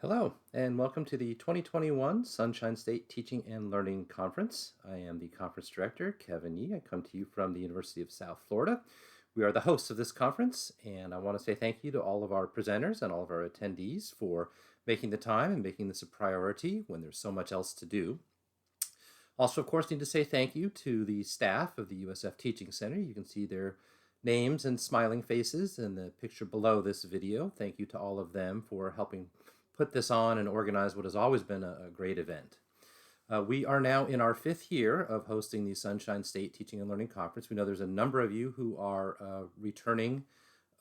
Hello, and welcome to the 2021 Sunshine State Teaching and Learning Conference. I am the conference director, Kevin Yee. I come to you from the University of South Florida. We are the hosts of this conference, and I want to say thank you to all of our presenters and all of our attendees for making the time and making this a priority when there's so much else to do. Also, of course, need to say thank you to the staff of the USF Teaching Center. You can see their names and smiling faces in the picture below this video. Thank you to all of them for helping put this on and organize what has always been a great event. We are now in our 5th year of hosting the Sunshine State Teaching and Learning Conference. We know there's a number of you who are returning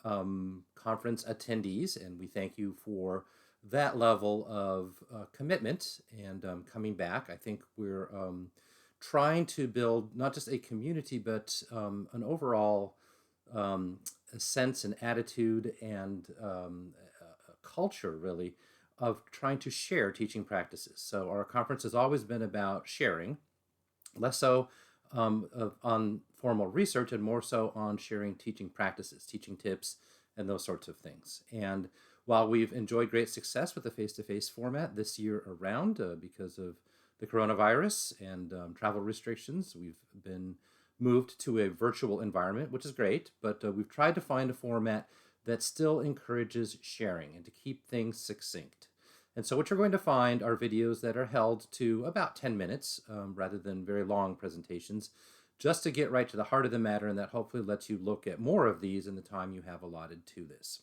conference attendees, and we thank you for that level of commitment and coming back. I think we're trying to build not just a community, but an overall sense and attitude and a culture, really, of trying to share teaching practices. So our conference has always been about sharing, less so on formal research and more so on sharing teaching practices, teaching tips, and those sorts of things. And while we've enjoyed great success with the face-to-face format this year around because of the coronavirus and travel restrictions, we've been moved to a virtual environment, which is great, but we've tried to find a format that still encourages sharing and to keep things succinct. And so what you're going to find are videos that are held to about 10 minutes rather than very long presentations, just to get right to the heart of the matter, and that hopefully lets you look at more of these in the time you have allotted to this.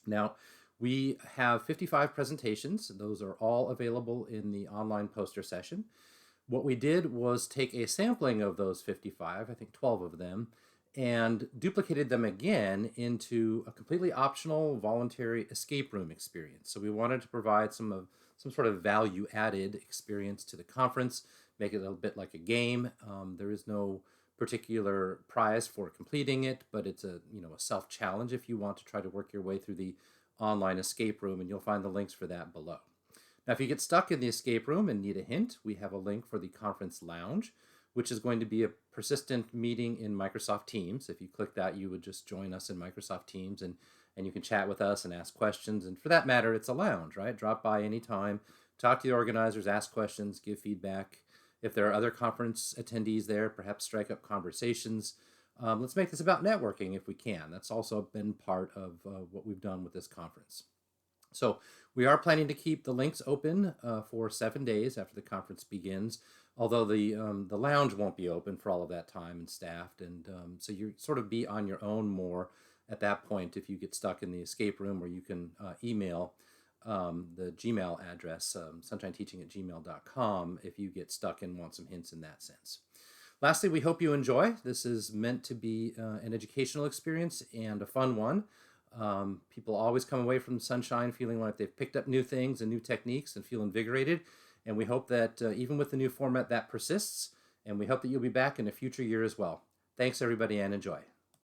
Now, we have 55 presentations. Those are all available in the online poster session. What we did was take a sampling of those 55, I think 12 of them, and duplicated them again into a completely optional voluntary escape room experience. So we wanted to provide some sort of value added experience to the conference, make it a bit like a game. There is no particular prize for completing it, but it's a self challenge if you want to try to work your way through the online escape room, and you'll find the links for that below. Now, if you get stuck in the escape room and need a hint, we have a link for the conference lounge, which is going to be a persistent meeting in Microsoft Teams. If you click that, you would just join us in Microsoft Teams, and you can chat with us and ask questions. And for that matter, it's a lounge, right? Drop by anytime, talk to the organizers, ask questions, give feedback. If there are other conference attendees there, perhaps strike up conversations. Let's make this about networking if we can. That's also been part of what we've done with this conference. So we are planning to keep the links open for 7 days after the conference begins, although the lounge won't be open for all of that time and staffed. And so you sort of be on your own more at that point if you get stuck in the escape room, or you can email the Gmail address, sunshineteaching@gmail.com, if you get stuck and want some hints in that sense. Lastly, we hope you enjoy. This is meant to be an educational experience and a fun one. People always come away from Sunshine feeling like they've picked up new things and new techniques and feel invigorated. And we hope that even with the new format, that persists. And we hope that you'll be back in a future year as well. Thanks, everybody, and enjoy.